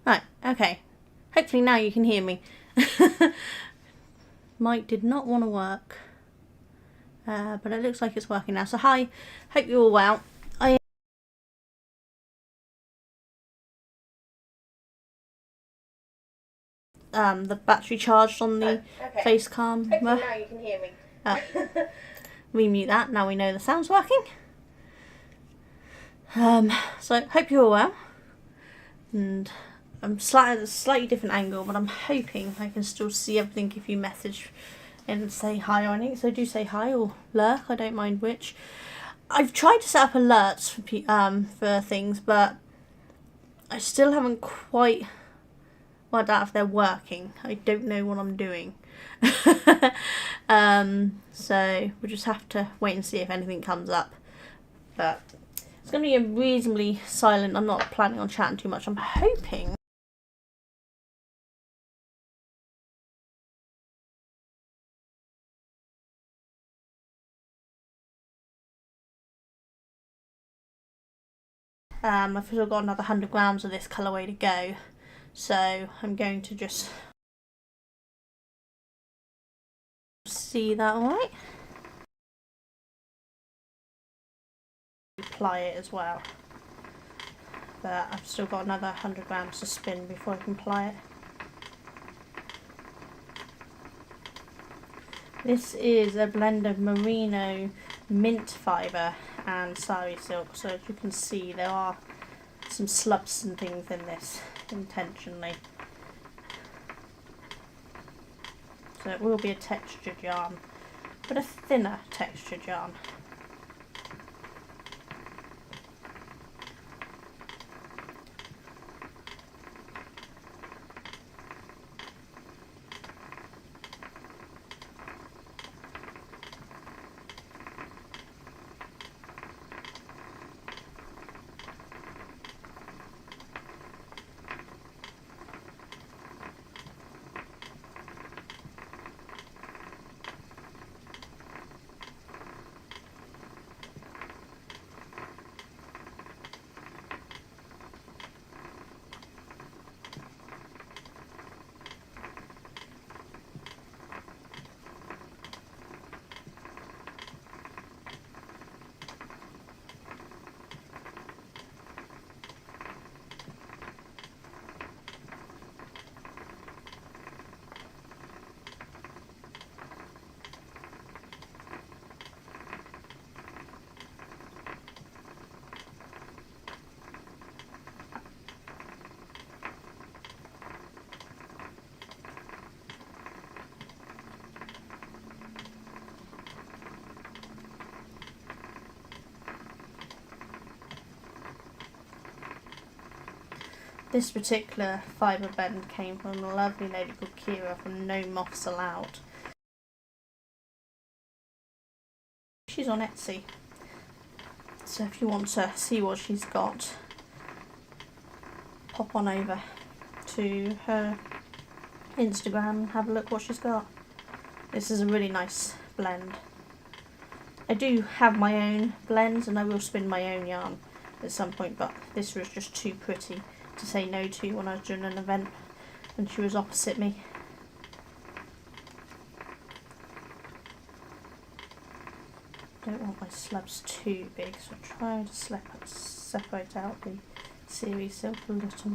Right, okay. Hopefully now you can hear me. Mic did not want to work. But it looks like it's working now. So hi, hope you're all well. The battery charged on the face cam. Hopefully now you can hear me. We mute that, now we know the sound's working. So hope you're all well. And I'm slightly different angle, but I'm hoping I can still see everything if you message and say hi or anything. So do say hi or lurk, I don't mind which. I've tried to set up alerts for things, but I still haven't quite worked out if they're working. I don't know what I'm doing. So we'll just have to wait and see if anything comes up. But it's going to be a reasonably silent. I'm not planning on chatting too much. I'm hoping. I've still got another 100 grams of this colourway to go. So I'm going to just see that alright. Apply it as well. But I've still got another 100 grams to spin before I can apply it. This is a blend of merino, mint fibre and sari silk, so as you can see there are some slubs and things in this intentionally. So it will be a textured yarn, but a thinner textured yarn. This particular fibre blend came from a lovely lady called Kira from No Moths Allowed. She's on Etsy, so if you want to see what she's got, pop on over to her Instagram and have a look what she's got. This is a really nice blend. I do have my own blends and I will spin my own yarn at some point, but this was just too pretty to say no to when I was doing an event and she was opposite me. Don't want my slabs too big, so I'm trying to separate out the series silk a little.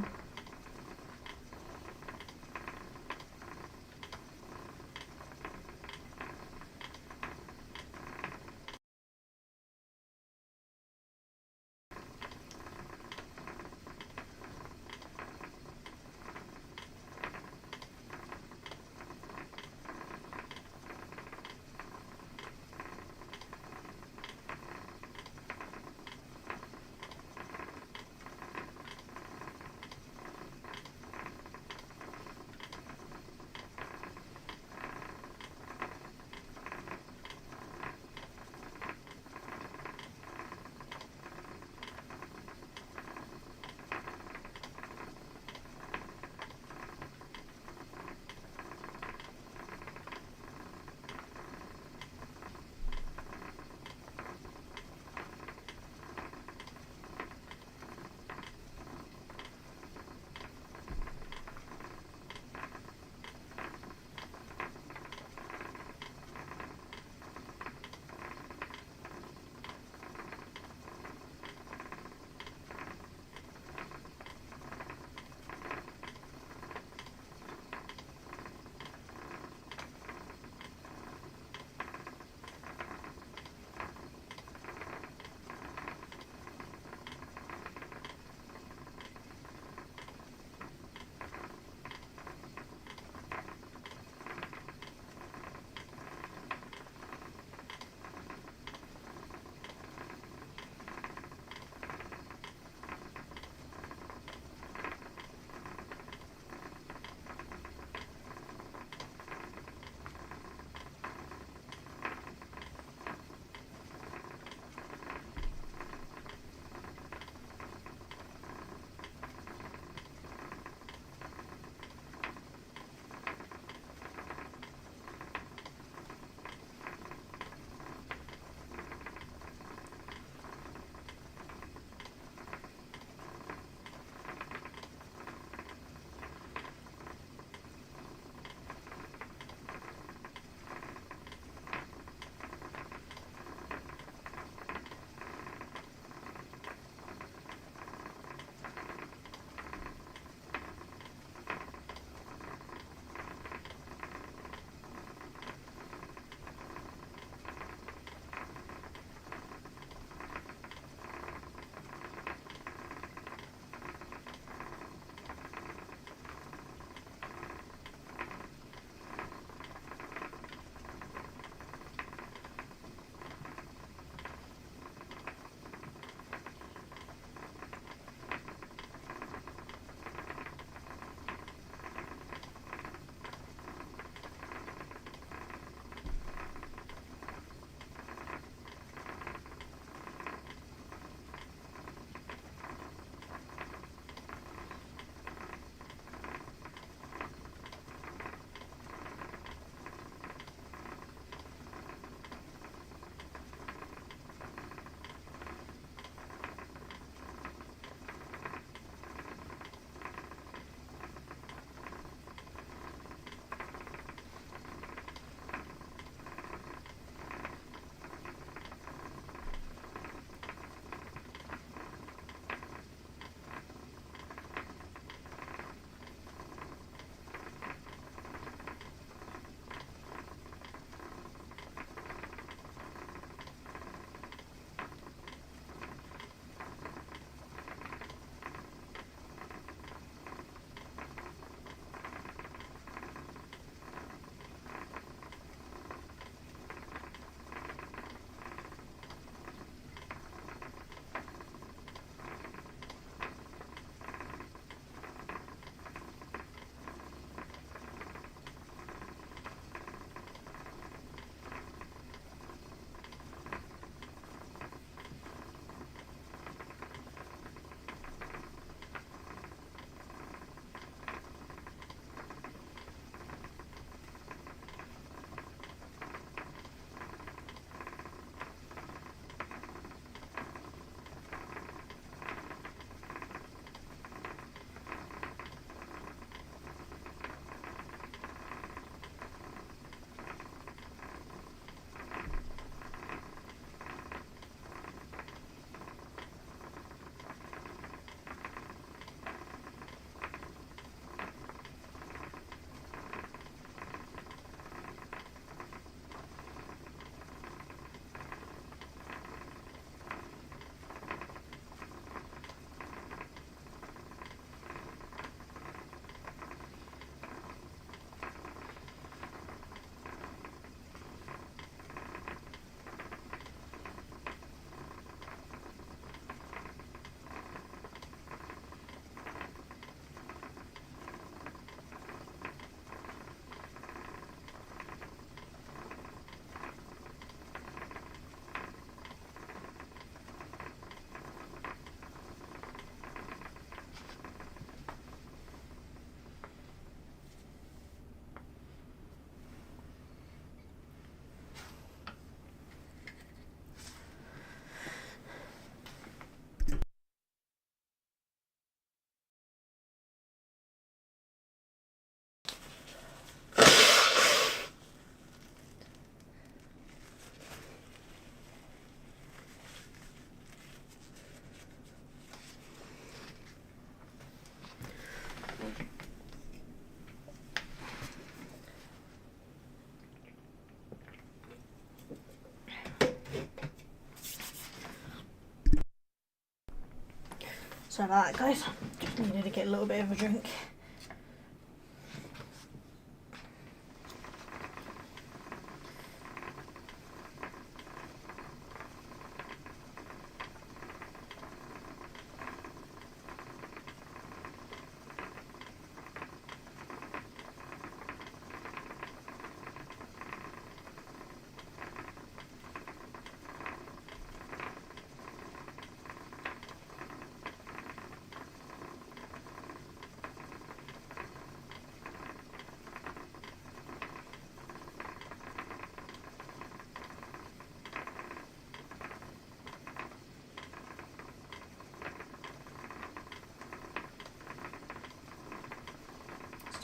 So like that, guys. Just needed to get a little bit of a drink.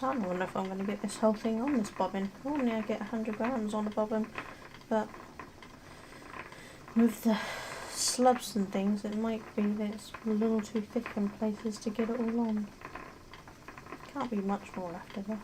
I wonder if I'm going to get this whole thing on this bobbin. Normally I get 100 grams on a bobbin, but with the slubs and things it might be that it's a little too thick in places to get it all on. Can't be much more left of this.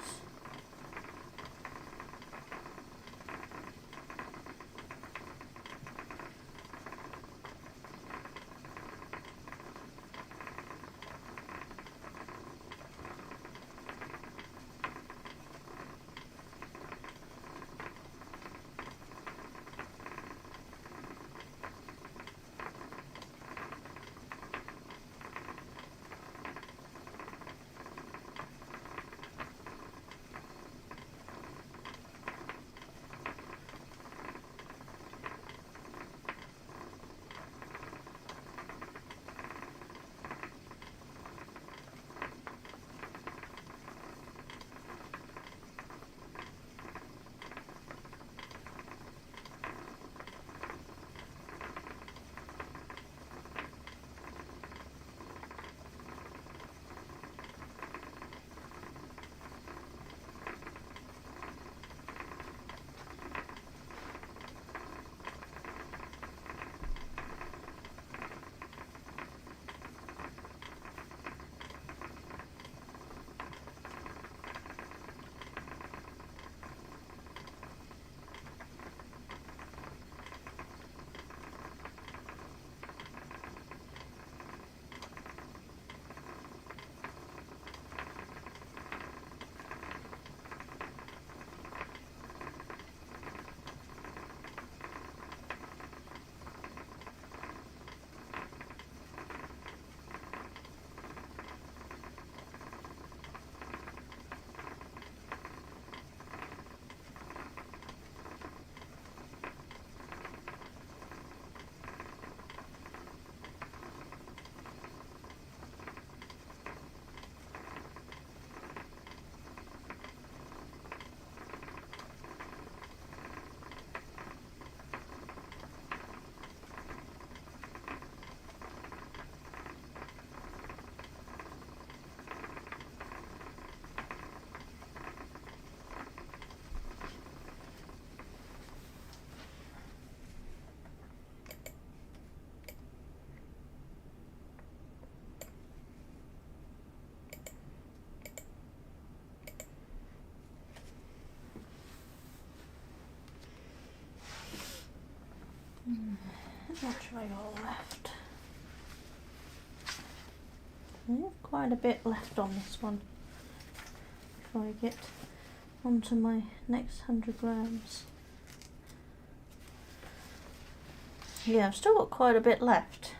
How much have I got left? Quite a bit left on this one before I get onto my next 100 grams. Yeah, I've still got quite a bit left.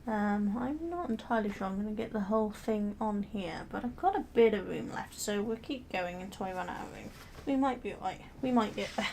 I'm not entirely sure I'm going to get the whole thing on here, but I've got a bit of room left, so we'll keep going until I run out of room. We might be alright. We might get there.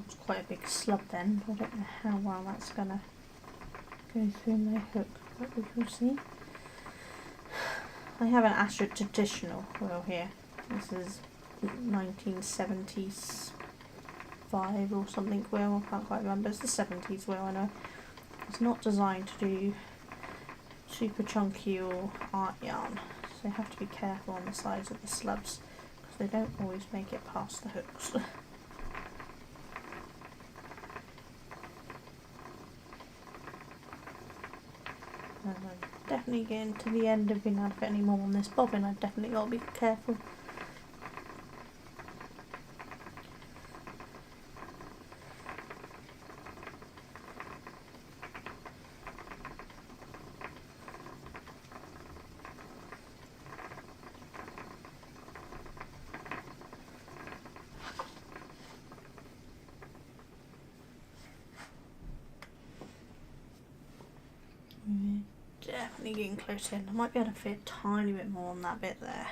Oh, it's quite a big slub then. I don't know how well that's gonna go through my hook, but we shall see. I have an Astra traditional wheel here. This is 1975 or something wheel, I can't quite remember. It's the 70s wheel, I know. It's not designed to do super chunky or art yarn, so you have to be careful on the sides of the slubs because they don't always make it past the hooks. And I'm definitely getting to the end of being able to put any more on this bobbin. I've definitely got to be careful. Definitely getting close in. I might be able to fit a tiny bit more on that bit there.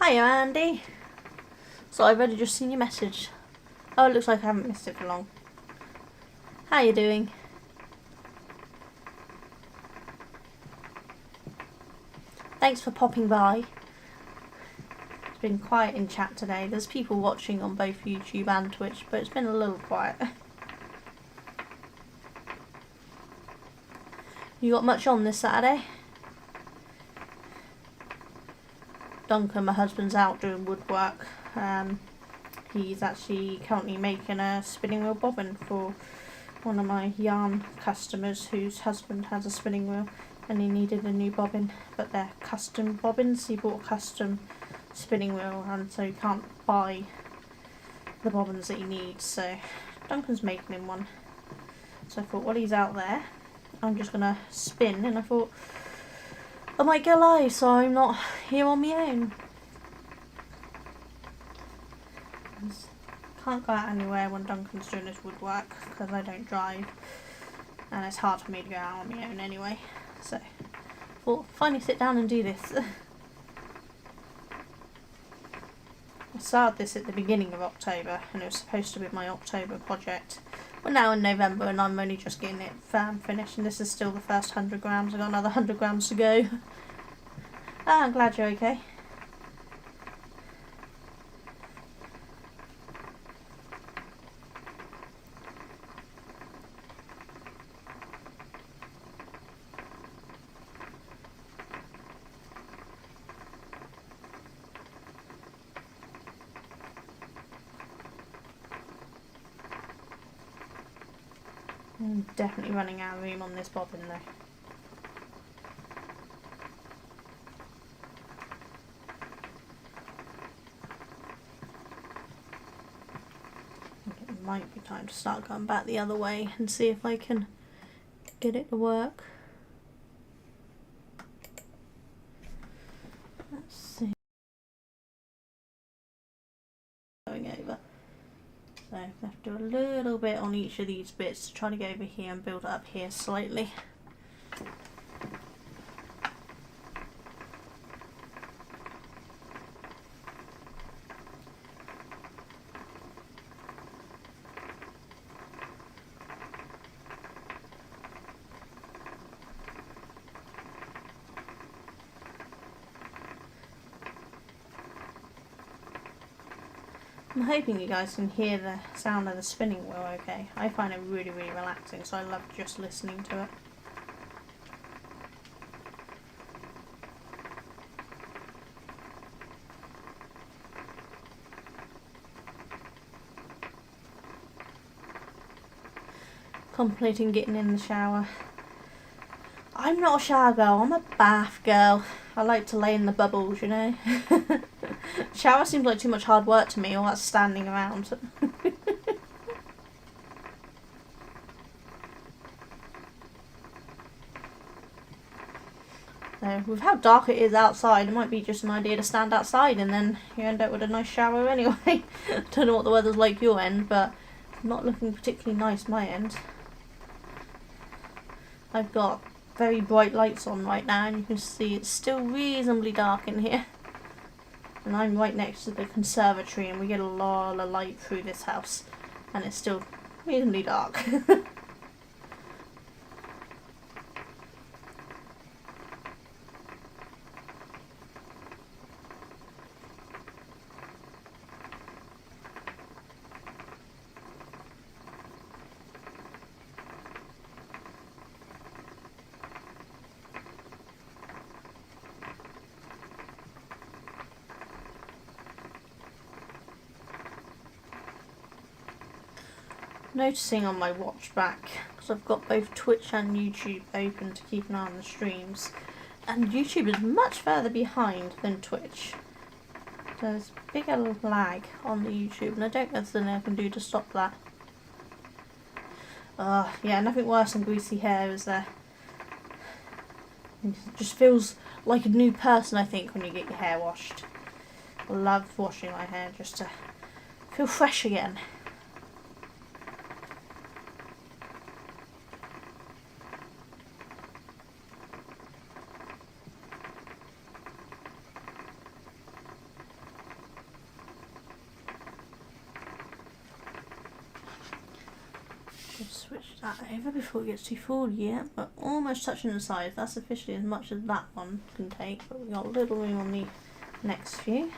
Hiya Andy. So I've already just seen your message. Oh, it looks like I haven't missed it for long. How you doing? Thanks for popping by. It's been quiet in chat today. There's people watching on both YouTube and Twitch, but it's been a little quiet. You got much on this Saturday? Duncan, my husband's out doing woodwork. He's actually currently making a spinning wheel bobbin for one of my yarn customers whose husband has a spinning wheel and he needed a new bobbin, but they're custom bobbins. He bought a custom spinning wheel and so he can't buy the bobbins that he needs, so Duncan's making him one. So I thought while he's out there I'm just gonna spin, and I thought I might go live so I'm not here on my own. Can't go out anywhere when Duncan's doing his woodwork because I don't drive and it's hard for me to go out on my own anyway, so I thought finally sit down and do this. I started this at the beginning of October and it was supposed to be my October project. We're now in November and I'm only just getting it finished, and this is still the first 100 grams. I've got another 100 grams to go. I'm glad you're okay. I'm definitely running out of room on this bobbin though. It might be time to start going back the other way and see if I can get it to work. Let's see. Going over. So I have to do a little bit on each of these bits to try to go over here and build it up here slightly. I'm hoping you guys can hear the sound of the spinning wheel okay. I find it really, really relaxing, so I love just listening to it. Contemplating getting in the shower. I'm not a shower girl, I'm a bath girl. I like to lay in the bubbles, you know. Shower seems like too much hard work to me, all that standing around. So with how dark it is outside, it might be just an idea to stand outside and then you end up with a nice shower anyway. Don't know what the weather's like your end, but not looking particularly nice my end. I've got very bright lights on right now and you can see it's still reasonably dark in here. And I'm right next to the conservatory and we get a lot of light through this house and it's still reasonably dark. Noticing on my watch back, because I've got both Twitch and YouTube open to keep an eye on the streams, and YouTube is much further behind than Twitch. There's a bigger lag on the YouTube and I don't know if there's anything I can do to stop that. Yeah, nothing worse than greasy hair, is there? It just feels like a new person, I think, when you get your hair washed. I love washing my hair just to feel fresh again. Switch that over before it gets too full. Yeah, but almost touching the sides. That's officially as much as that one can take, but we've got a little room on the next few.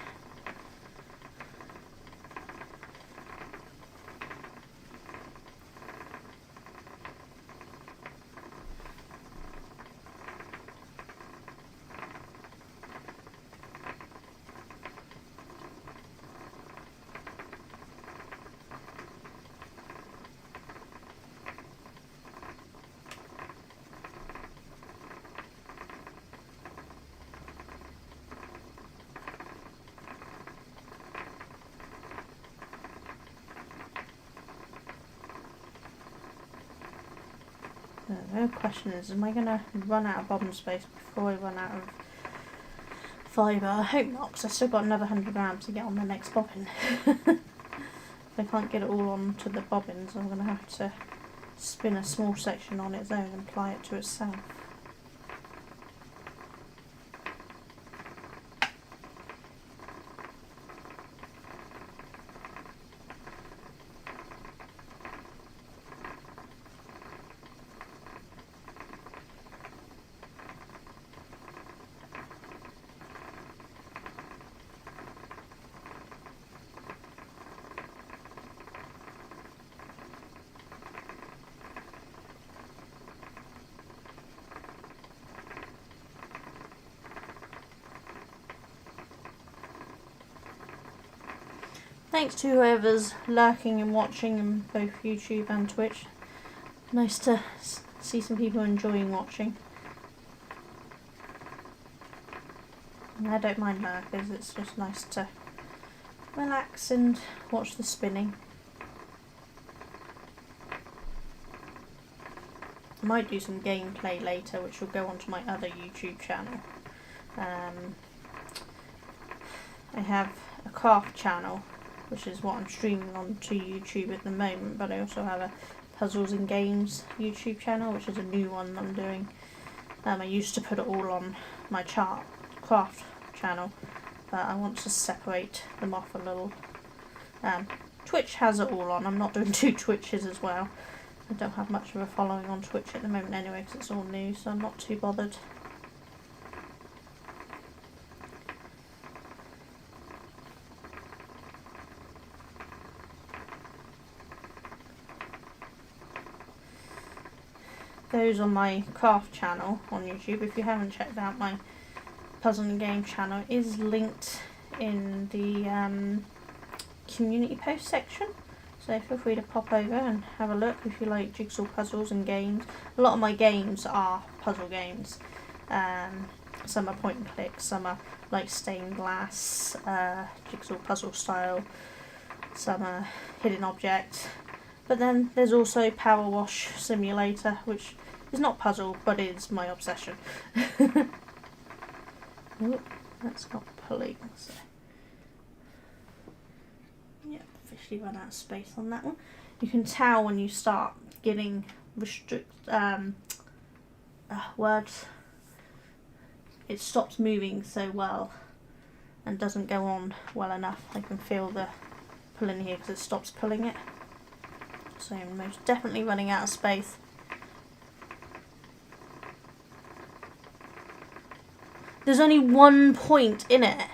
The question is, am I going to run out of bobbin space before I run out of fibre? I hope not, because I've still got another 100 grams to get on the next bobbin. If I can't get it all onto the bobbins, I'm going to have to spin a small section on its own and apply it to itself. Thanks to whoever's lurking and watching on both YouTube and Twitch. Nice to see some people enjoying watching. And I don't mind lurkers, it's just nice to relax and watch the spinning. I might do some gameplay later, which will go onto my other YouTube channel. I have a craft channel, which is what I'm streaming onto YouTube at the moment, but I also have a puzzles and games YouTube channel, which is a new one I'm doing. I used to put it all on my craft channel, but I want to separate them off a little. Twitch has it all on. I'm not doing 2 Twitches as well. I don't have much of a following on Twitch at the moment anyway, because it's all new, so I'm not too bothered. Those on my craft channel on YouTube. If you haven't checked out my puzzle and game channel, it is linked in the community post section, so feel free to pop over and have a look if you like jigsaw puzzles and games. A lot of my games are puzzle games. Some are point and click, some are like stained glass, jigsaw puzzle style, some are hidden object. But then there's also Power Wash Simulator, which is not puzzle, but is my obsession. Oh, that's not pulling. So. Yep, officially run out of space on that one. You can tell when you start getting words, it stops moving so well and doesn't go on well enough. I can feel the pull in here because it stops pulling it. So I'm most definitely running out of space. There's only 1 point in it.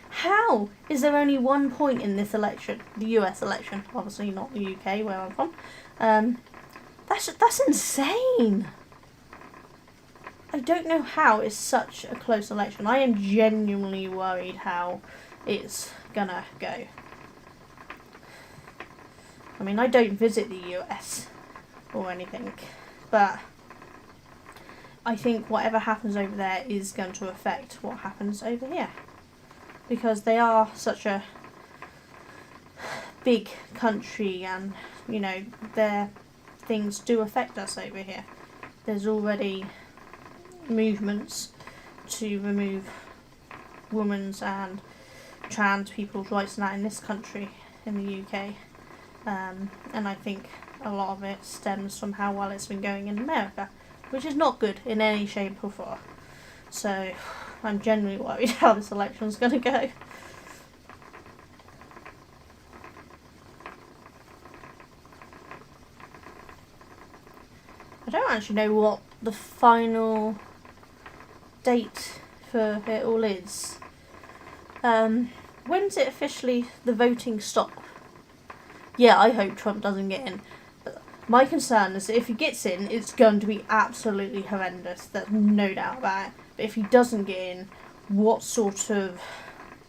How is there only 1 point in this election? The US election, obviously not the UK where I'm from. That's insane. I don't know how it's such a close election. I am genuinely worried how it's gonna go. I mean, I don't visit the US or anything, but I think whatever happens over there is going to affect what happens over here. Because they are such a big country and, you know, their things do affect us over here. There's already movements to remove women's and trans people's rights and that in this country, in the UK. And I think a lot of it stems from how well it's been going in America, which is not good in any shape or form. So I'm genuinely worried how this election's going to go. I don't actually know what the final date for it all is. When's it officially the voting stop? Yeah, I hope Trump doesn't get in. My concern is that if he gets in, it's going to be absolutely horrendous. There's no doubt about it. But if he doesn't get in, what sort of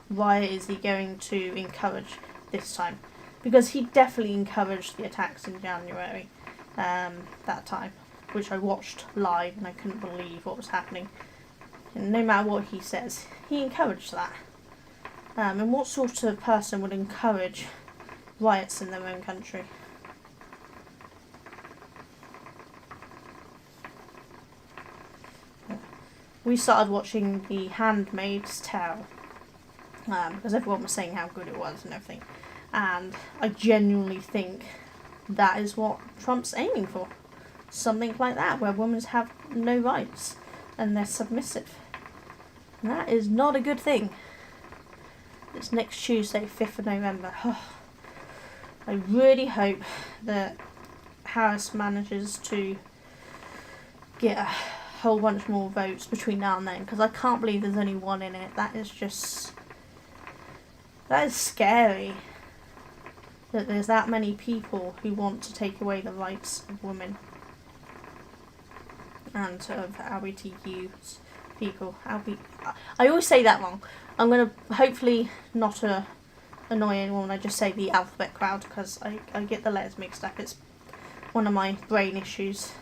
riot is he going to encourage this time? Because he definitely encouraged the attacks in January, that time, which I watched live and I couldn't believe what was happening. And no matter what he says, he encouraged that. And what sort of person would encourage riots in their own country? We started watching The Handmaid's Tale because everyone was saying how good it was and everything, and I genuinely think that is what Trump's aiming for. Something like that, where women have no rights and they're submissive. And that is not a good thing. It's next Tuesday, 5th of November. I really hope that Harris manages to get a whole bunch more votes between now and then, because I can't believe there's only one in it. That is scary, that there's that many people who want to take away the rights of women and of LGBTQ people. I always say that wrong. I'm going to hopefully not annoy anyone when I just say the alphabet crowd, because I get the letters mixed up. It's one of my brain issues.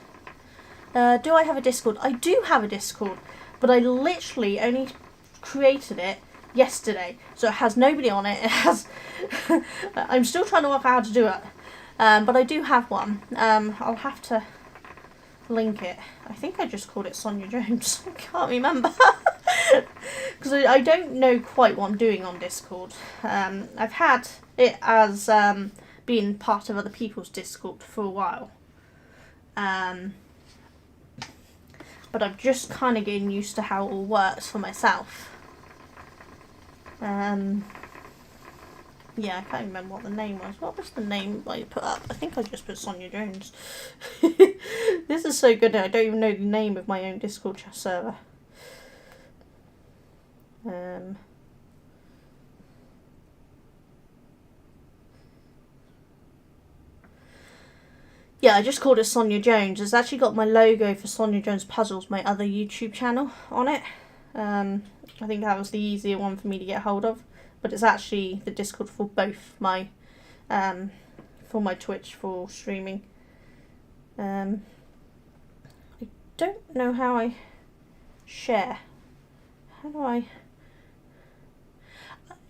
Do I have a Discord? I do have a Discord, but I literally only created it yesterday, so it has nobody on it. It has. I'm still trying to work out how to do it, but I do have one. I'll have to link it. I think I just called it Sonia Jones. I can't remember because I don't know quite what I'm doing on Discord. I've had it as being part of other people's Discord for a while. But I'm just kind of getting used to how it all works for myself. Yeah, I can't remember what the name was. What was the name I put up? I think I just put Sonia Jones. This is so good now. I don't even know the name of my own Discord chat server. Yeah, I just called it Sonia Jones. It's actually got my logo for Sonia Jones Puzzles, my other YouTube channel, on it. I think that was the easier one for me to get hold of. But it's actually the Discord for both my, for my Twitch for streaming. I don't know how I share. How do I...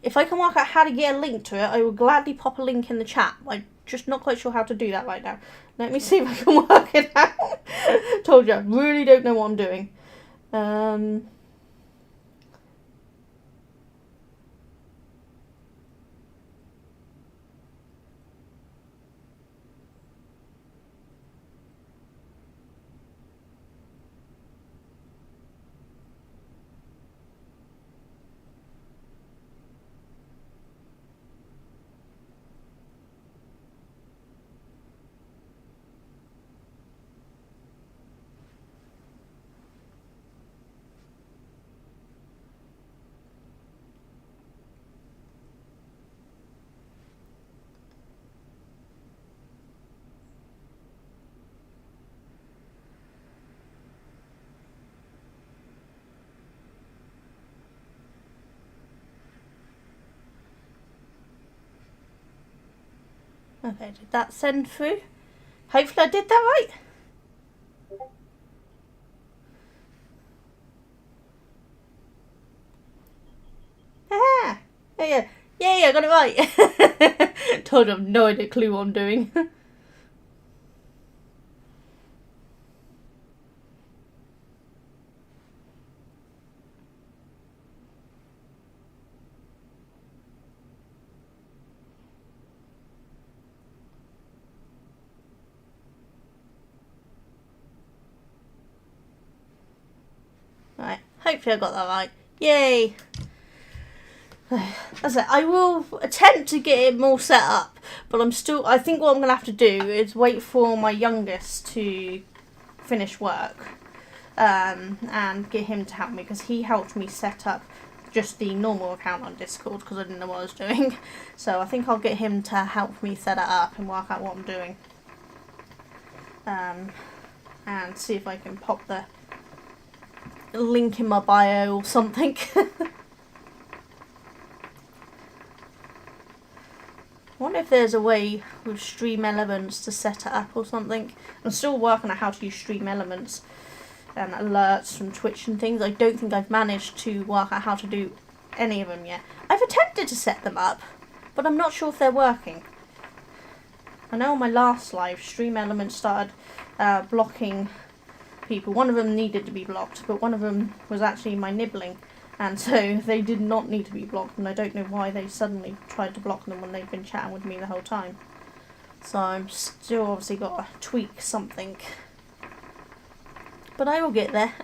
If I can work out how to get a link to it, I will gladly pop a link in the chat. I'm just not quite sure how to do that right now. Let me see if I can work it out. Told you, I really don't know what I'm doing. Okay, did that send through? Hopefully I did that right. Ah, yeah, I got it right. Told you I've no idea clue what I'm doing. Right, hopefully I got that right. Yay! That's it. I will attempt to get it more set up, but I think what I'm going to have to do is wait for my youngest to finish work and get him to help me, because he helped me set up just the normal account on Discord because I didn't know what I was doing. So I think I'll get him to help me set it up and work out what I'm doing. And see if I can pop the link in my bio or something. I wonder if there's a way with Stream Elements to set it up or something. I'm still working on how to use Stream Elements and alerts from Twitch and things. I don't think I've managed to work out how to do any of them yet. I've attempted to set them up, but I'm not sure if they're working. I know on my last live, Stream Elements started blocking people. One of them needed to be blocked, but one of them was actually my nibbling. And so they did not need to be blocked, and I don't know why they suddenly tried to block them when they've been chatting with me the whole time. So I'm still obviously got to tweak something. But I will get there.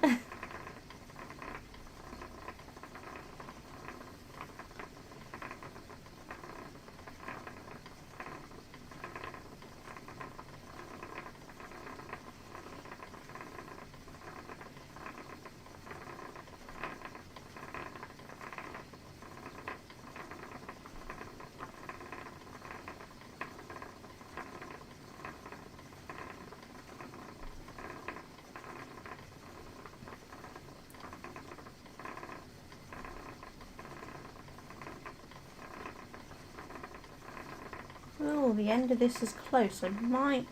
Oh, the end of this is close. I might,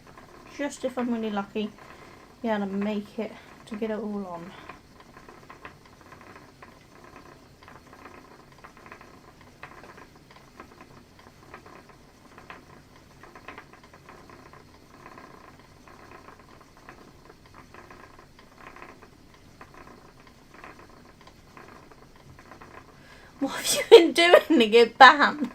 just if I'm really lucky, be able to make it to get it all on. What have you been doing to get banned?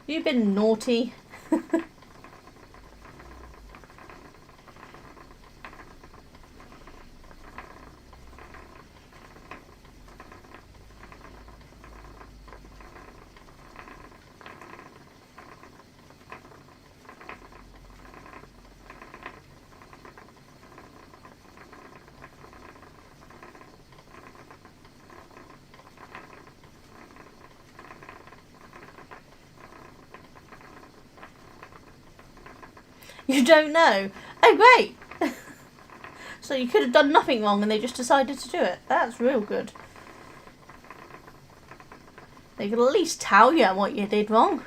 You've been naughty. You don't know? Oh, great! So you could have done nothing wrong and they just decided to do it. That's real good. They could at least tell you what you did wrong.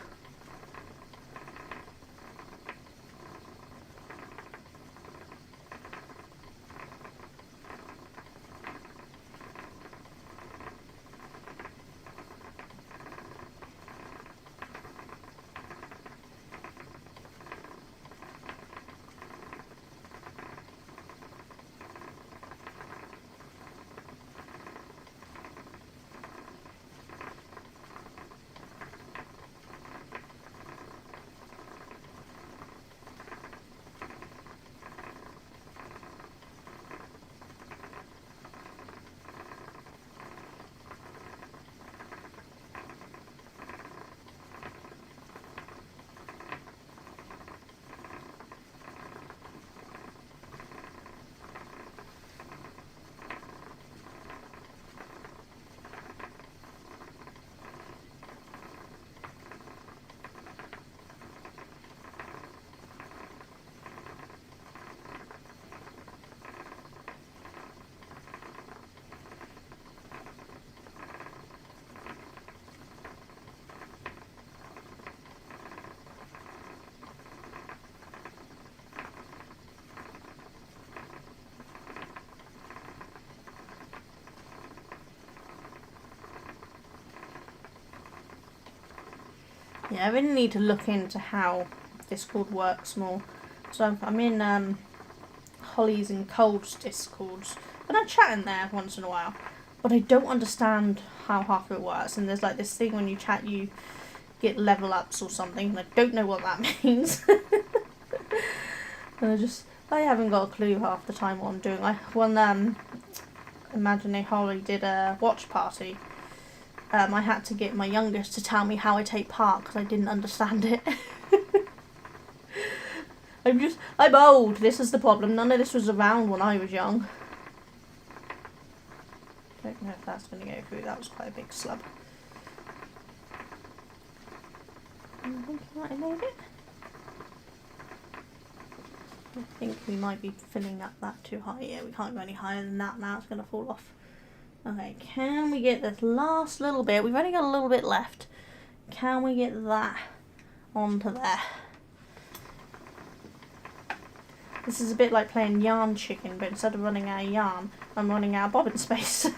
Yeah, I really need to look into how Discord works more. So I'm in Holly's and Cole's Discords, and I chat in there once in a while, but I don't understand how half of it works. And there's like this thing when you chat, you get level ups or something, and I don't know what that means. And I haven't got a clue half the time what I'm doing. When Imaginary Holly did a watch party, I had to get my youngest to tell me how I take part because I didn't understand it. I'm old, this is the problem. None of this was around when I was young. Don't know if that's going to go through. That was quite a big slab. I think I might have made it. I think we might be filling up that too high. Yeah, we can't go any higher than that now. It's going to fall off. Okay, can we get this last little bit? We've only got a little bit left. Can we get that onto there? This is a bit like playing yarn chicken, but instead of running out of yarn, I'm running out of bobbin space.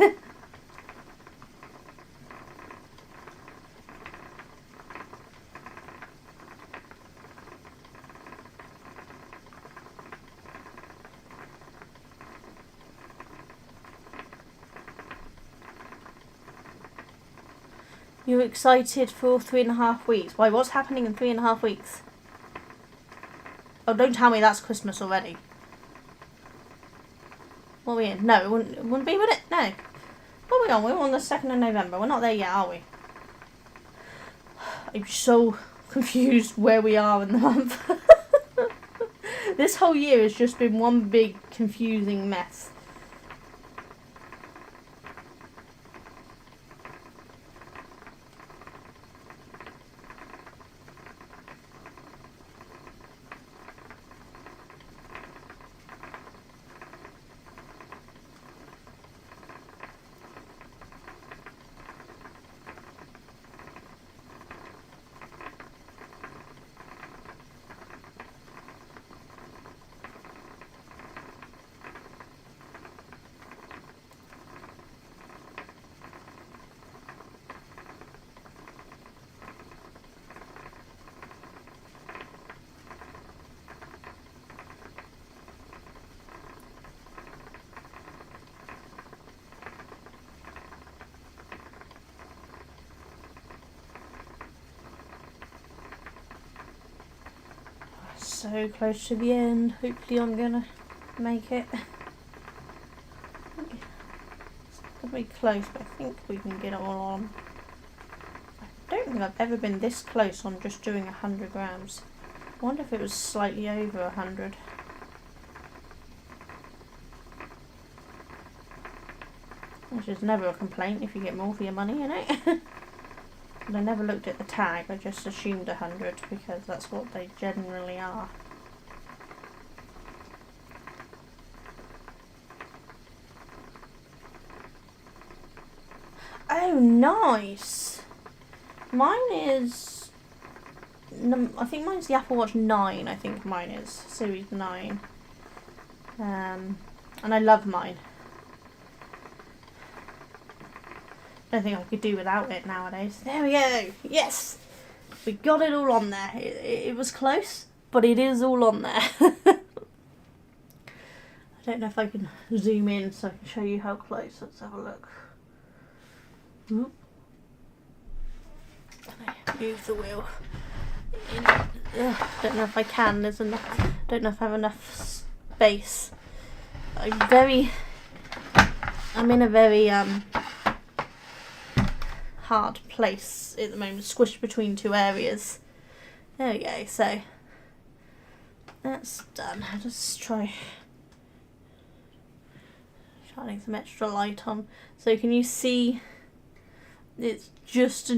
You're excited for 3.5 weeks. Why, what's happening in 3.5 weeks? Oh, don't tell me that's Christmas already. What are we in? No, it wouldn't be, would it? No. What are we on? We're on the 2nd of November. We're not there yet, are we? I'm so confused where we are in the month. This whole year has just been one big confusing mess. So close to the end. Hopefully I'm gonna make it. It's gonna be close, but I think we can get it all on. I don't think I've ever been this close on just doing 100 grams. I wonder if it was slightly over 100. Which is never a complaint if you get more for your money, innit? But I never looked at the tag, I just assumed 100 because that's what they generally are. Oh, nice! Mine is... I think mine's the Apple Watch 9, I think mine is. Series 9. And I love mine. I don't think I could do without it nowadays. There we go! Yes! We got it all on there. It was close, but it is all on there. I don't know if I can zoom in so I can show you how close. Let's have a look. Oop. Move the wheel. Don't know if I can. There's enough. Don't know if I have enough space. I'm in a very hard place at the moment, squished between two areas. There we go. So that's done. I'll just try shining some extra light on. So can you see? It's just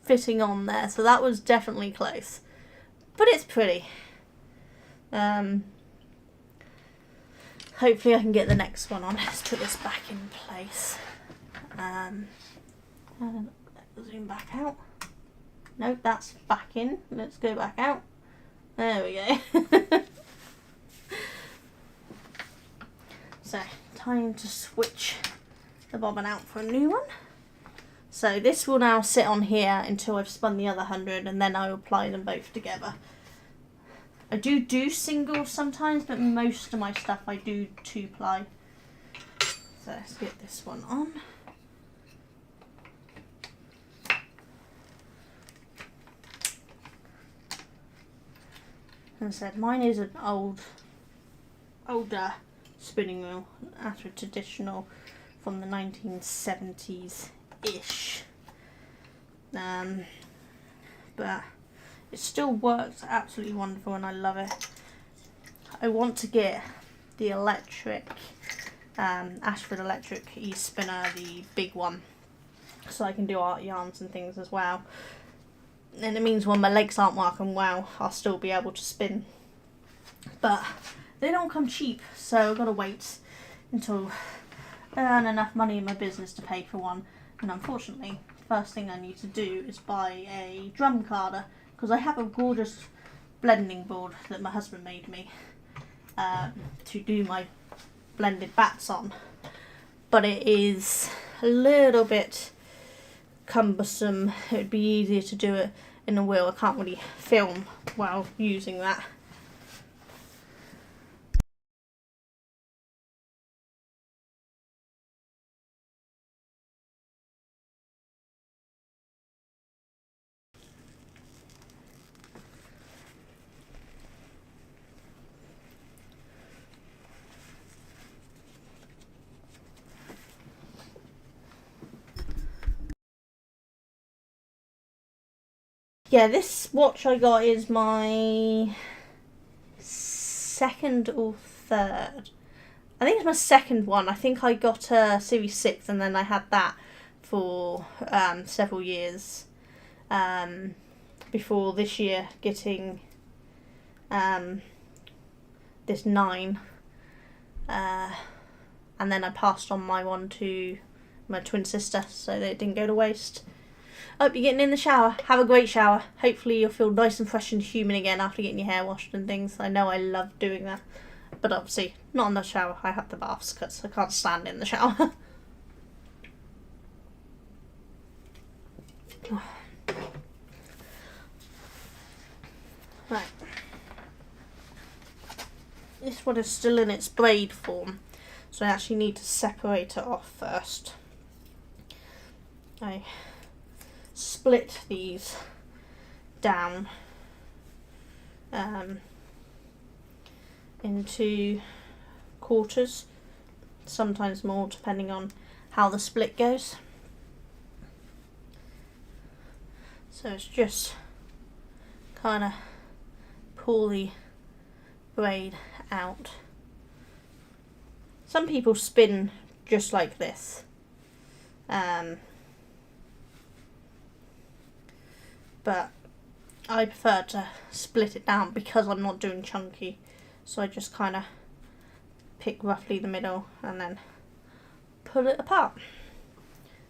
fitting on there, so that was definitely close, but it's pretty. Hopefully I can get the next one on. Let's put this back in place. And zoom back out. Nope, that's back in. Let's go back out. There we go. So time to switch the bobbin out for a new one. So this will now sit on here until I've spun the other 100, and then I will apply them both together. I do singles sometimes, but most of my stuff I do 2-ply. So let's get this one on. As I said, mine is an older spinning wheel, after a traditional from the 1970s-ish. But it still works absolutely wonderful and I love it. I want to get the electric, Ashford Electric e-spinner, the big one, so I can do art yarns and things as well. And it means when my legs aren't working well, I'll still be able to spin. But they don't come cheap, so I've got to wait until I earn enough money in my business to pay for one. And unfortunately, first thing I need to do is buy a drum carder, because I have a gorgeous blending board that my husband made me to do my blended bats on. But it is a little bit cumbersome. It would be easier to do it in a wheel. I can't really film while using that. Yeah, this watch I got is my second or third. I think it's my second one. I think I got a Series 6 and then I had that for several years before this year getting this 9. And then I passed on my one to my twin sister so that it didn't go to waste. I hope you're getting in the shower. Have a great shower. Hopefully you'll feel nice and fresh and human again after getting your hair washed and things. I know I love doing that. But obviously, not in the shower. I have the baths because I can't stand in the shower. Right. This one is still in its braid form, so I actually need to separate it off first. I split these down into quarters, sometimes more depending on how the split goes. So it's just kind of pull the braid out. Some people spin just like this. But I prefer to split it down because I'm not doing chunky. So I just kind of pick roughly the middle and then pull it apart.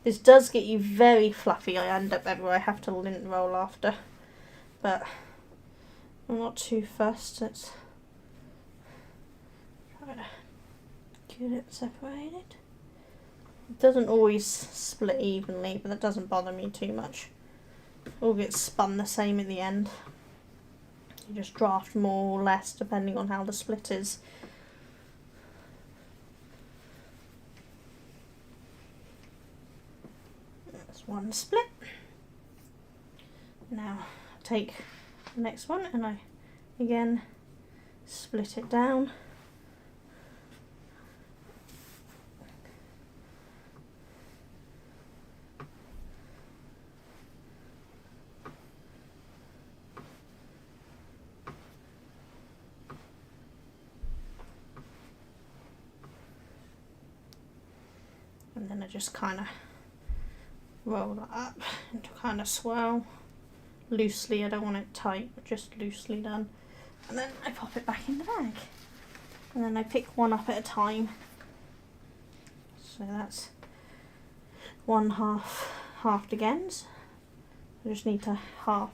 This does get you very fluffy. I end up everywhere. I have to lint roll after. But I'm not too fussed. Let's try to get it separated. It doesn't always split evenly, but that doesn't bother me too much. All gets spun the same in the end. You just draft more or less depending on how the split is. That's one split. Now I take the next one and I again split it down. And then I just kind of roll that up into kind of swirl loosely. I don't want it tight, but just loosely done. And then I pop it back in the bag. And then I pick one up at a time. So that's one halved again. So I just need to half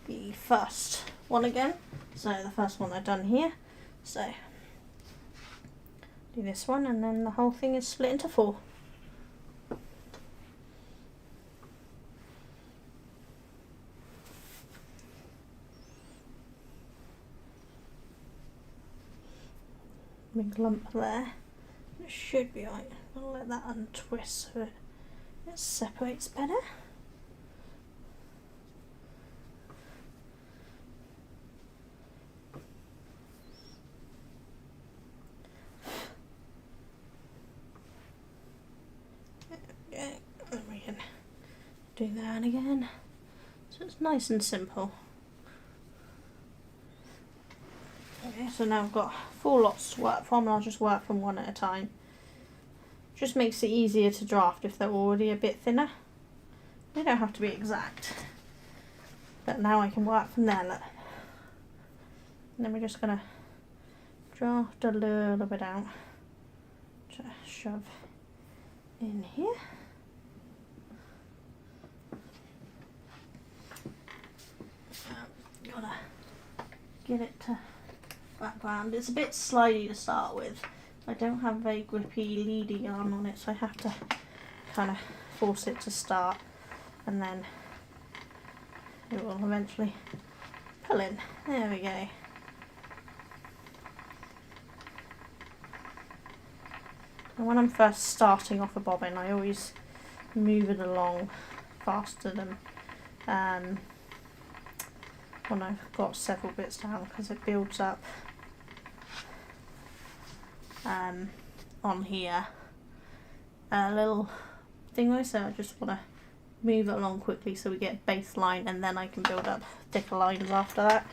the first one again. So the first one I've done here. So do this one and then the whole thing is split into 4. big lump there. It should be right. I'll let that untwist so it separates better. Okay, and we can do that again. So it's nice and simple. Okay, so now I've got 4 lots to work from, and I'll just work from one at a time. Just makes it easier to draft if they're already a bit thinner. They don't have to be exact. But now I can work from there, look. And then we're just going to draft a little bit out to shove in here. Gotta get it to background. It's a bit slidey to start with. I don't have very grippy leader yarn on it, so I have to kind of force it to start, and then it will eventually pull in. There we go. And when I'm first starting off a bobbin, I always move it along faster than when I've got several bits down, because it builds up on here a little thingo, so I just want to move it along quickly so we get baseline, and then I can build up thicker lines after that.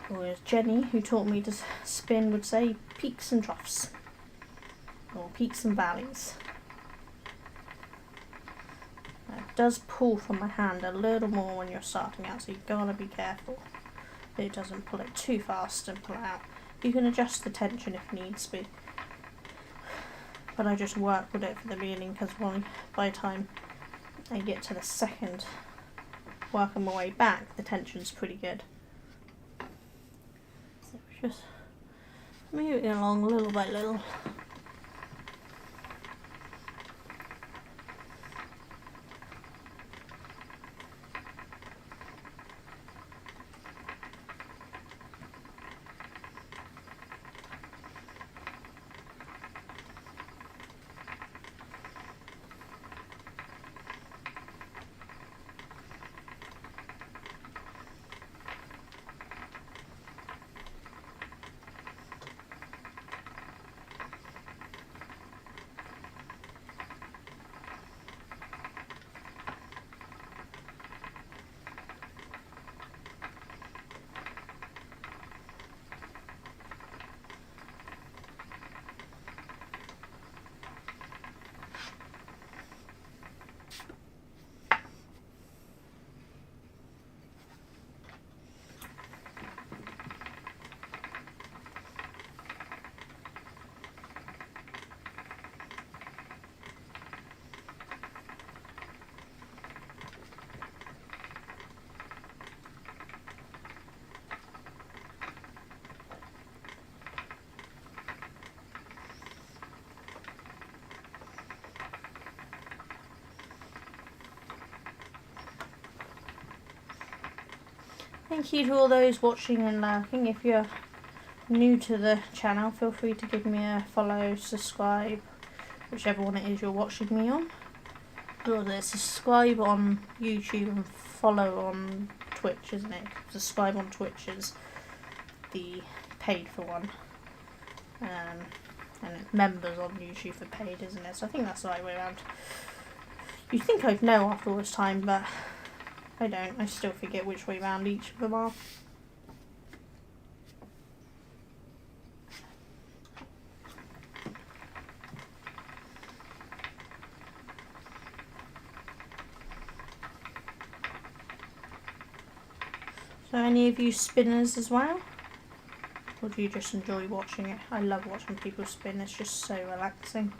Or as Jenny, who taught me to spin, would say, peaks and troughs, or peaks and valleys. It does pull from my hand a little more when you're starting out, so you've got to be careful that it doesn't pull it too fast and pull it out. You can adjust the tension if needs be, but I just work with it for the beginning, because by the time I get to the second, working my way back, the tension's pretty good. So just moving along little by little. Thank you to all those watching and lurking. If you're new to the channel, feel free to give me a follow, subscribe, whichever one it is you're watching me on. Or there's subscribe on YouTube and follow on Twitch, isn't it? Subscribe on Twitch is the paid for one. And it's members on YouTube for paid, isn't it? So I think that's the right way around. You'd think I'd know after all this time, but I don't. I still forget which way round each of them are. So any of you spinners as well? Or do you just enjoy watching it? I love watching people spin. It's just so relaxing.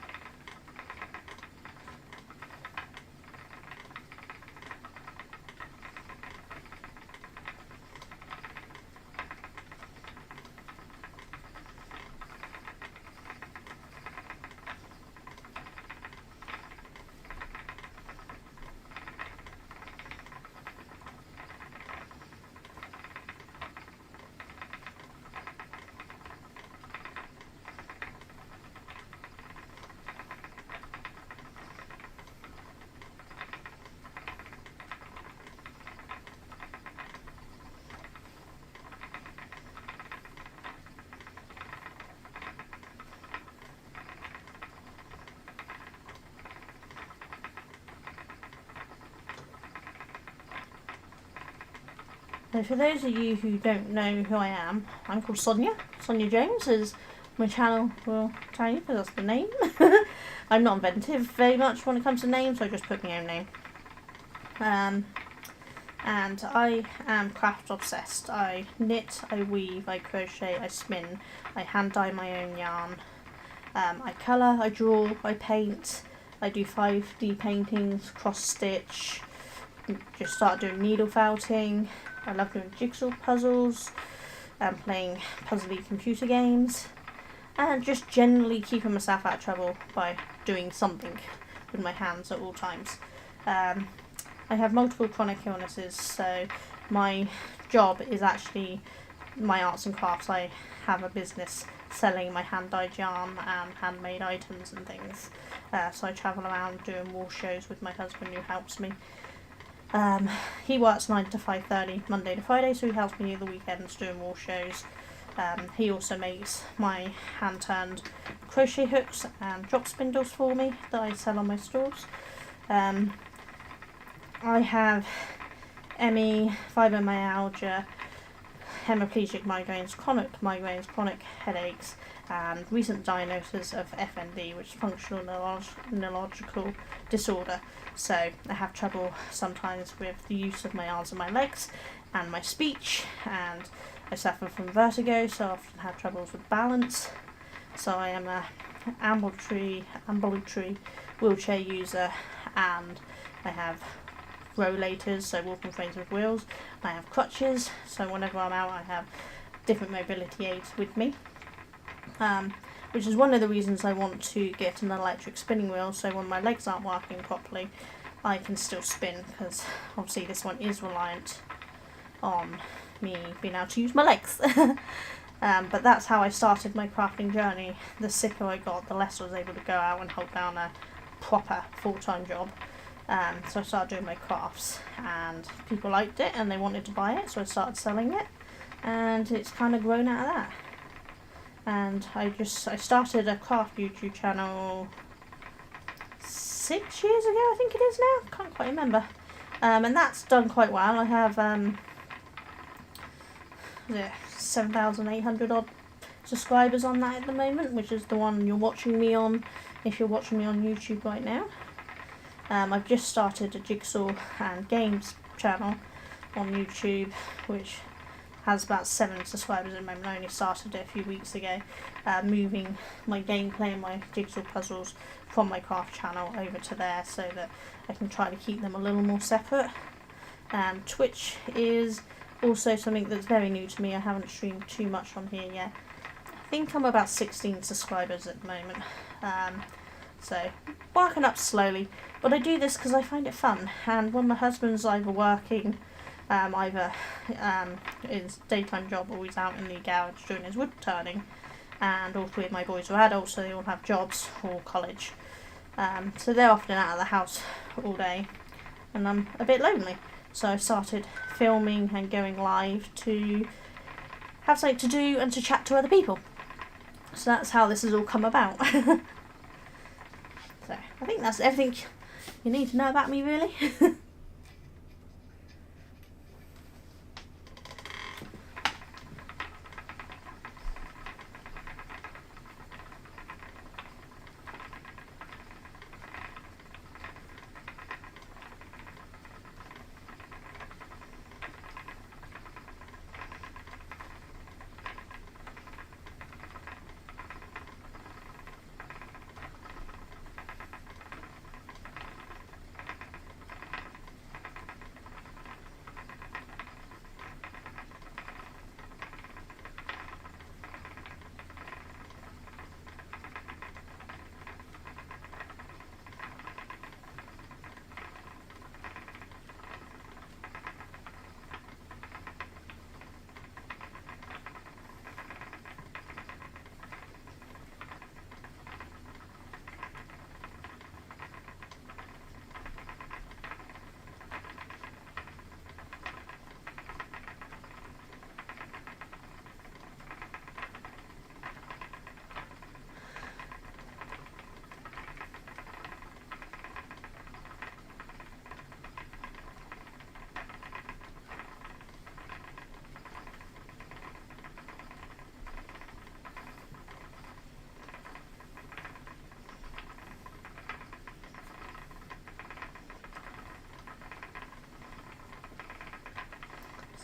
So for those of you who don't know who I am, I'm called Sonia. Sonia Jones, as my channel will tell you, because that's the name. I'm not inventive very much when it comes to names, so I just put my own name. And I am craft obsessed. I knit, I weave, I crochet, I spin, I hand dye my own yarn. I colour, I draw, I paint, I do 5D paintings, cross stitch, just started doing needle felting. I love doing jigsaw puzzles and playing puzzly computer games, and just generally keeping myself out of trouble by doing something with my hands at all times. I have multiple chronic illnesses, so my job is actually my arts and crafts. I have a business selling my hand-dyed yarn and handmade items and things. So I travel around doing wall shows with my husband, who helps me. He works 9 to 5:30 Monday to Friday, so he helps me the weekends doing wall shows. He also makes my hand-turned crochet hooks and drop spindles for me that I sell on my stores. I have ME, fibromyalgia, hemiplegic migraines, chronic headaches, and recent diagnosis of FND, which is functional neurological disorder. So I have trouble sometimes with the use of my arms and my legs and my speech, and I suffer from vertigo, so I often have troubles with balance. So I am a ambulatory wheelchair user, and I have rollators, so walking frames with wheels. I have crutches, so whenever I'm out I have different mobility aids with me, which is one of the reasons I want to get an electric spinning wheel, so when my legs aren't working properly I can still spin, because obviously this one is reliant on me being able to use my legs. But that's how I started my crafting journey. The sicker I got, the less I was able to go out and hold down a proper full-time job. So I started doing my crafts, and people liked it and they wanted to buy it, so I started selling it, and it's kind of grown out of that. And I started a craft YouTube channel 6 years ago, I think it is now, can't quite remember. And that's done quite well. I have 7,800 odd subscribers on that at the moment, which is the one you're watching me on if you're watching me on YouTube right now. I've just started a jigsaw and games channel on YouTube, which has about 7 subscribers at the moment. I only started it a few weeks ago, moving my gameplay and my jigsaw puzzles from my craft channel over to there, so that I can try to keep them a little more separate. Twitch is also something that's very new to me. I haven't streamed too much on here yet. I think I'm about 16 subscribers at the moment. So working up slowly, but I do this because I find it fun, and when my husband's either working, either his daytime job, or he's out in the garage doing his wood turning, and all 3 of my boys are adults, so they all have jobs or college, so they're often out of the house all day, and I'm a bit lonely, so I started filming and going live to have something to do and to chat to other people. So that's how this has all come about. So I think that's everything you need to know about me, really.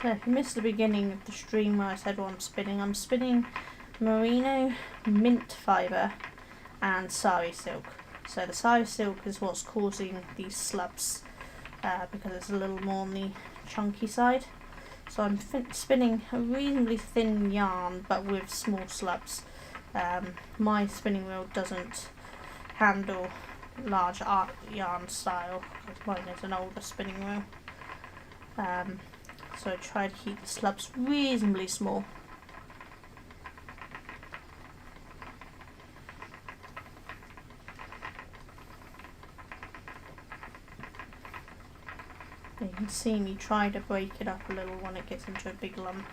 So if you missed the beginning of the stream where I said what I'm spinning merino, mint fibre and sari silk. So the sari silk is what's causing these slubs because it's a little more on the chunky side. So I'm spinning a reasonably thin yarn but with small slubs. My spinning wheel doesn't handle large yarn style because mine is an older spinning wheel. So I try to keep the slubs reasonably small. You can see me try to break it up a little when it gets into a big lump.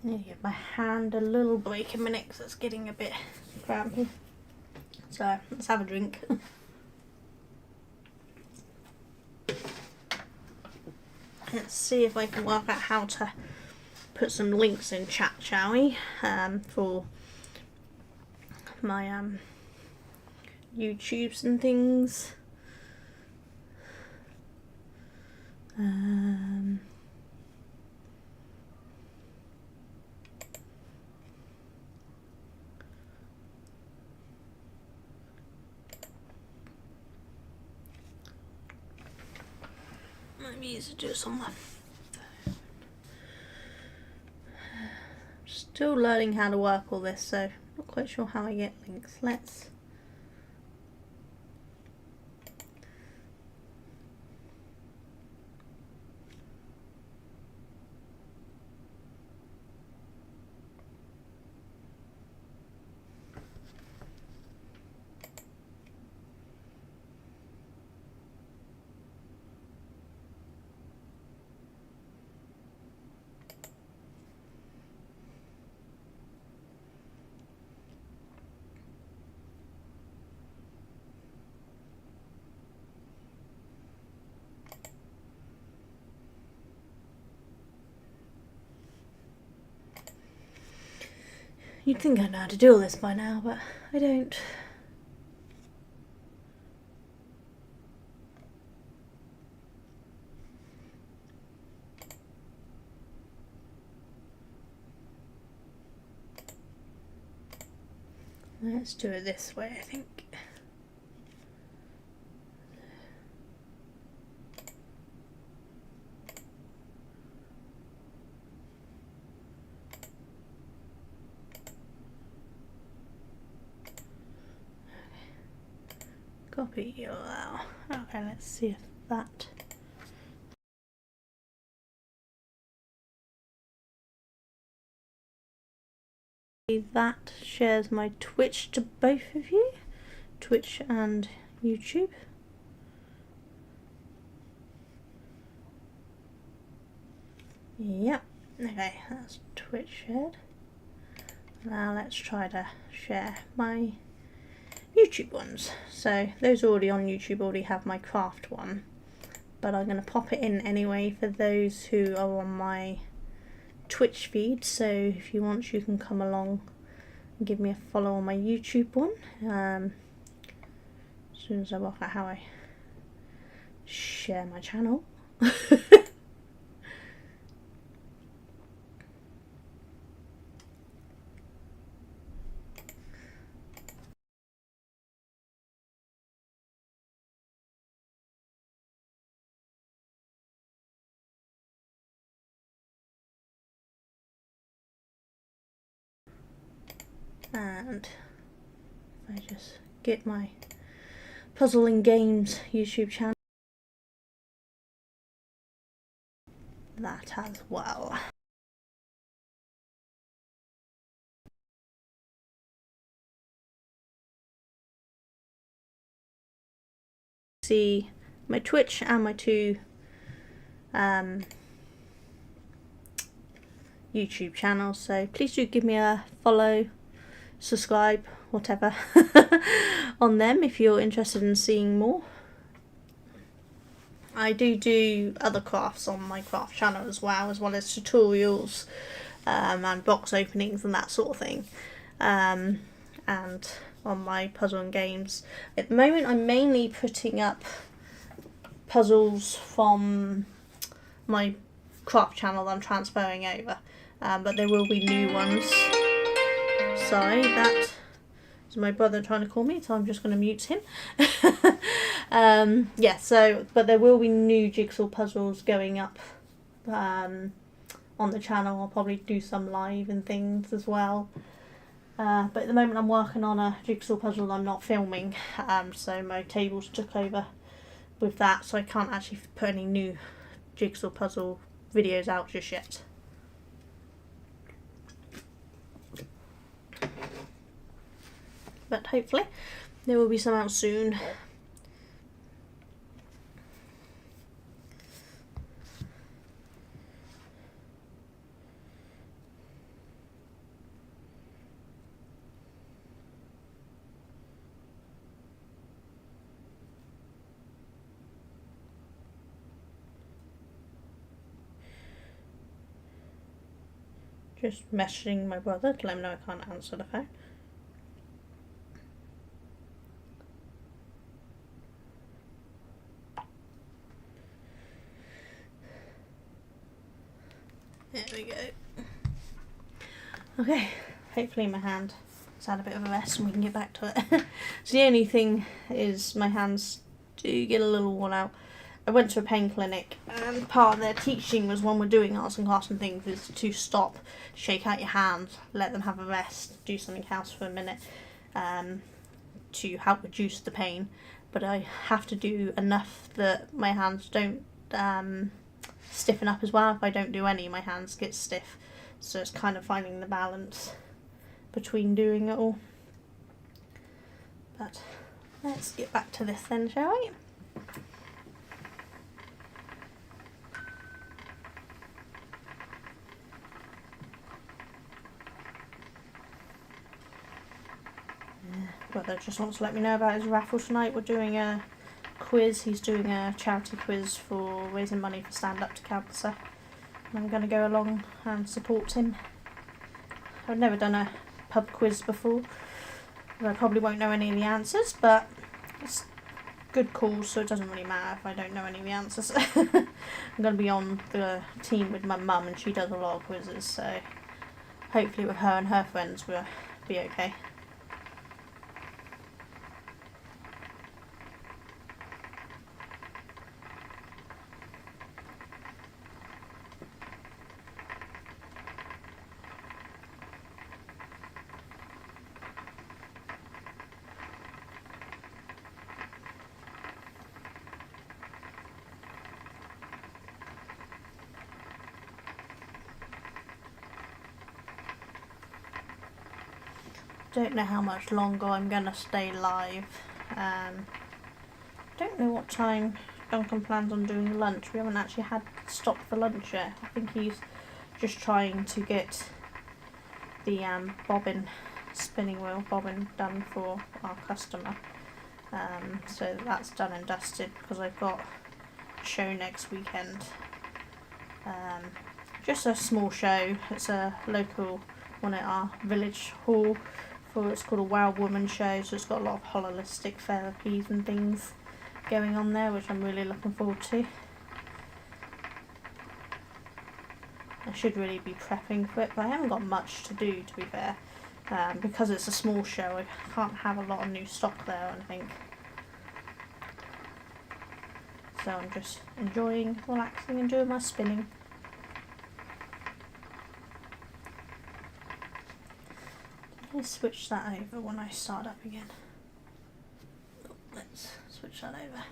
I need to give my hand a little break in a minute because it's getting a bit crampy. So let's have a drink. Let's see if I can work out how to put some links in chat, shall we? For my YouTubes and things. Might be easy to do this on my phone. Still learning how to work all this, so not quite sure how I get links. You'd think I know how to do all this by now, but I don't. Let's do it this way, I think. Copy allow. Okay, let's see if that. That shares my Twitch to both of you, Twitch and YouTube. Yep, okay, that's Twitch shared. Now let's try to share my YouTube ones. So those already on YouTube already have my craft one, but I'm going to pop it in anyway for those who are on my Twitch feed. So if you want, you can come along and give me a follow on my YouTube one. As soon as I work out how I share my channel. And if I just get my Puzzle and Games YouTube channel, that as well. See my Twitch and my two YouTube channels, so please do give me a follow, subscribe, whatever on them if you're interested in seeing more. I do other crafts on my craft channel as well as tutorials and box openings and that sort of thing, and on my Puzzle and Games. At the moment I'm mainly putting up puzzles from my craft channel that I'm transferring over, but there will be new ones. Sorry, that is my brother trying to call me, so I'm just going to mute him. Yeah, so, but there will be new jigsaw puzzles going up on the channel. I'll probably do some live and things as well. But at the moment I'm working on a jigsaw puzzle I'm not filming, so my tables took over with that, so I can't actually put any new jigsaw puzzle videos out just yet. But hopefully there will be some out soon. Just messaging my brother to let him know I can't answer the phone. There we go. Okay, hopefully my hand has had a bit of a rest and we can get back to it. So the only thing is my hands do get a little worn out. I went to a pain clinic and part of their teaching was when we're doing arts and crafts and things is to stop, shake out your hands, let them have a rest, do something else for a minute to help reduce the pain. But I have to do enough that my hands don't stiffen up as well. If I don't do any, my hands get stiff. So it's kind of finding the balance between doing it all. But let's get back to this then, shall we? Brother just wants to let me know about his raffle tonight. We're doing a quiz. He's doing a charity quiz for raising money for Stand Up to Cancer. And I'm going to go along and support him. I've never done a pub quiz before. I probably won't know any of the answers, but it's good cause, so it doesn't really matter if I don't know any of the answers. I'm going to be on the team with my mum, and she does a lot of quizzes, so hopefully with her and her friends we'll be okay. Don't know how much longer I'm gonna stay live. Don't know what time Duncan plans on doing lunch. We haven't actually had stopped for lunch yet. I think he's just trying to get the spinning wheel bobbin done for our customer. So that's done and dusted because I've got a show next weekend. Just a small show. It's a local one at our village hall. It's called a Wild Woman show, so it's got a lot of holistic therapies and things going on there, which I'm really looking forward to. I should really be prepping for it, but I haven't got much to do, to be fair. Because it's a small show, I can't have a lot of new stock there, I think. So I'm just enjoying, relaxing and doing my spinning. Let's switch that over when I start up again. Let's switch that over.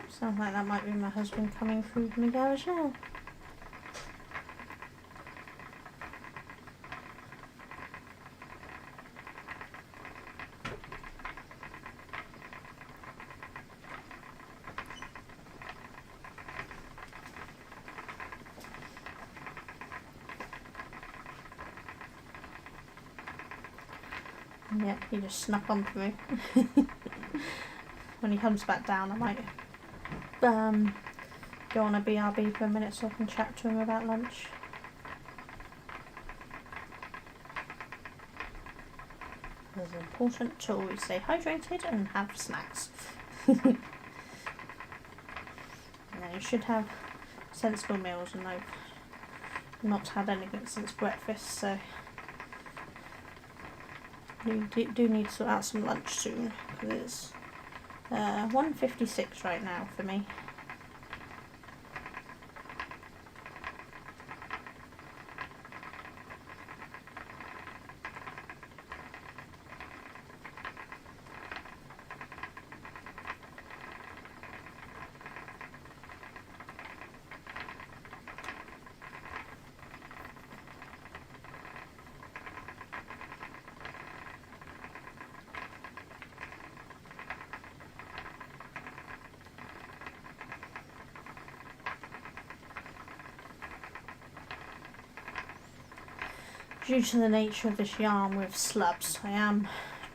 Sounds like that might be my husband coming through from the garage now. Yeah, he just snuck onto me. When he comes back down, I might go on a BRB for a minute so I can chat to him about lunch. It's important to always stay hydrated and have snacks. Yeah, you should have sensible meals, and I've not had anything since breakfast, so you do need to sort out some lunch soon, because it's 1:56 right now for me. Due to the nature of this yarn with slubs, I am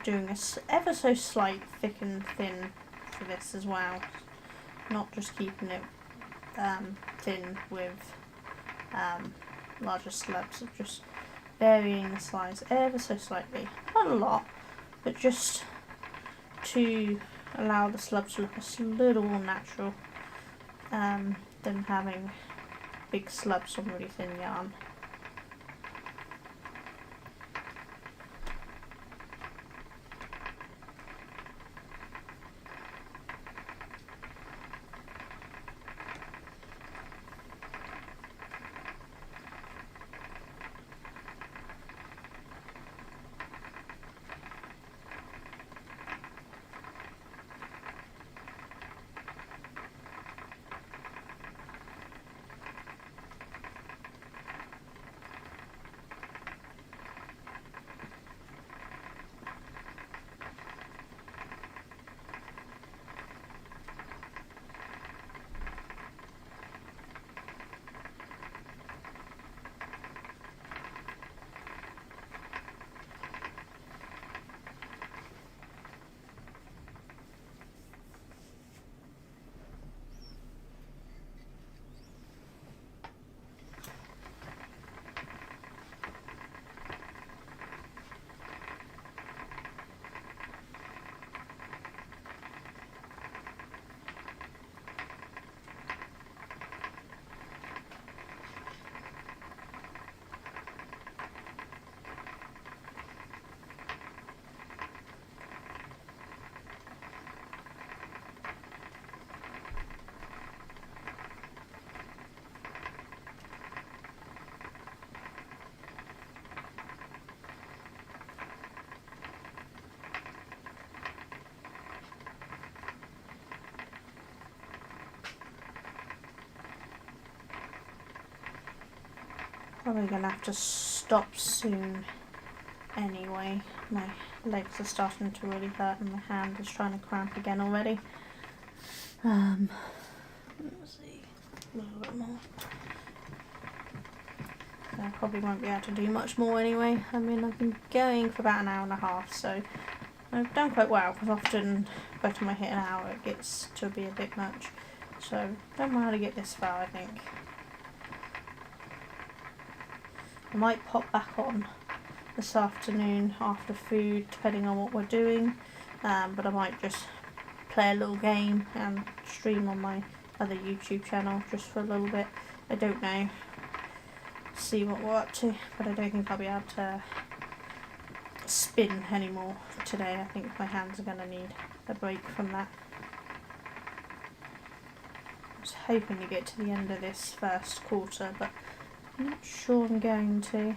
doing a ever so slight thick and thin for this as well. Not just keeping it thin with larger slabs, of just varying the size ever so slightly. Not a lot, but just to allow the slabs to look a little more natural than having big slabs on really thin yarn. Probably gonna have to stop soon anyway. My legs are starting to really hurt and my hand is trying to cramp again already. Let's see, a little bit more. I probably won't be able to do much more anyway. I mean, I've been going for about an hour and a half, so I've done quite well, because often by the time I hit an hour it gets to be a bit much. So don't mind how to get this far, I think. I might pop back on this afternoon after food, depending on what we're doing, but I might just play a little game and stream on my other YouTube channel just for a little bit. I don't know, see what we're up to, but I don't think I'll be able to spin anymore today. I think my hands are going to need a break from that. I was hoping to get to the end of this first quarter, but I'm not sure I'm going to.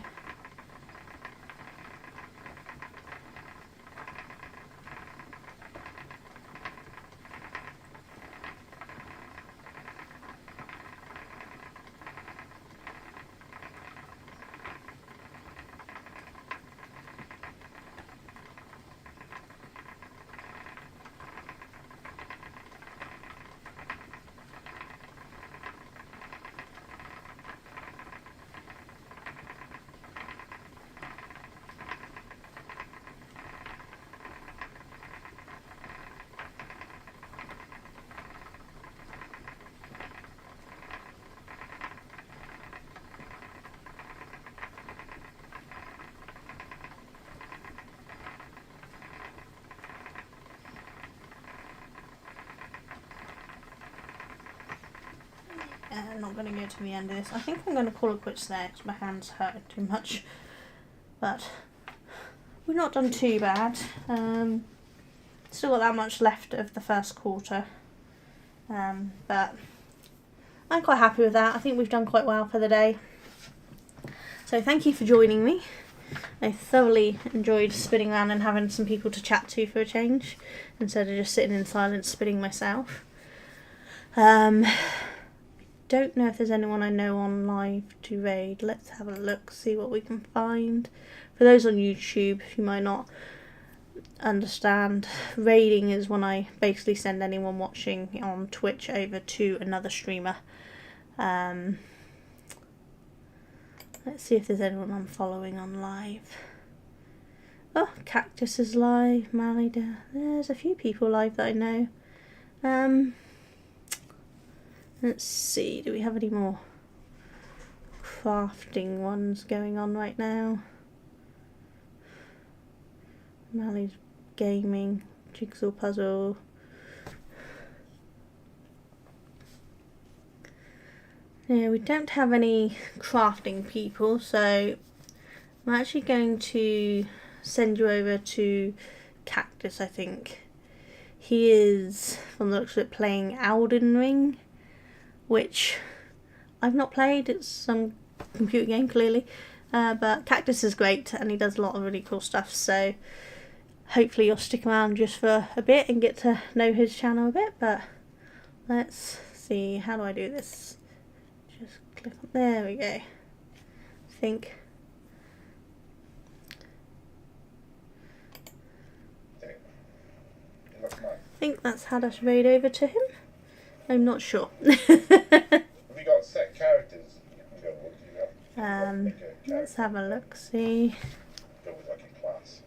I'm not going to go to the end of this. I think I'm going to call it quits there because my hands hurt too much. But we've not done too bad. Still got that much left of the first quarter. But I'm quite happy with that. I think we've done quite well for the day. So thank you for joining me. I thoroughly enjoyed spinning around and having some people to chat to for a change, instead of just sitting in silence spinning myself. Don't know if there's anyone I know on live to raid. Let's have a look, see what we can find. For those on YouTube who might not understand, raiding is when I basically send anyone watching on Twitch over to another streamer. Let's see if there's anyone I'm following on live. Oh, Cactus is live, Malida. There's a few people live that I know. Let's see, do we have any more crafting ones going on right now? Mally's gaming, jigsaw puzzle. Yeah, we don't have any crafting people, so I'm actually going to send you over to Cactus, I think. He is, from the looks of it, playing Elden Ring, which I've not played. It's some computer game, clearly. But Cactus is great, and he does a lot of really cool stuff, so hopefully you'll stick around just for a bit and get to know his channel a bit. But let's see, how do I do this? Just click on, there we go. I think that's how to raid over to him. I'm not sure. Have you got set characters? Let's have a look, see. Go with like a class.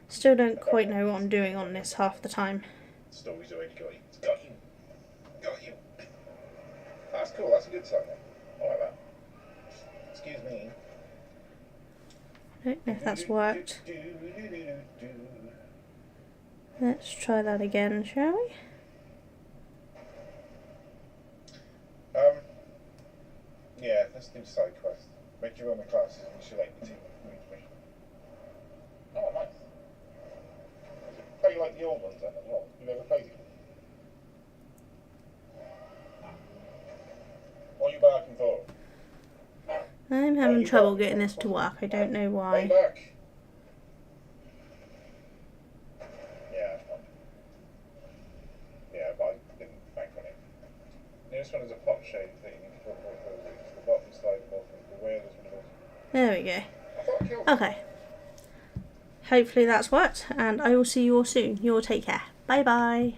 Still don't quite know what I'm doing on this half the time. Stories already got you. Got you. Got you. That's cool, that's a good sign then. I like that. Excuse me. I don't know if that's worked. Let's try that again, shall we? Yeah, let's do side quest. Make your own classes and select the team with me. Oh, nice. Play like the old ones then as well. You ever played it? What are you barking for? I'm having trouble getting this to work. I don't know why. Play back. Yeah, fun. Yeah, but I didn't bank on it. This one is a pot shade thing. The bottom side of the whale is middle. There we go. Okay. Hopefully that's worked, and I will see you all soon. You all take care. Bye bye.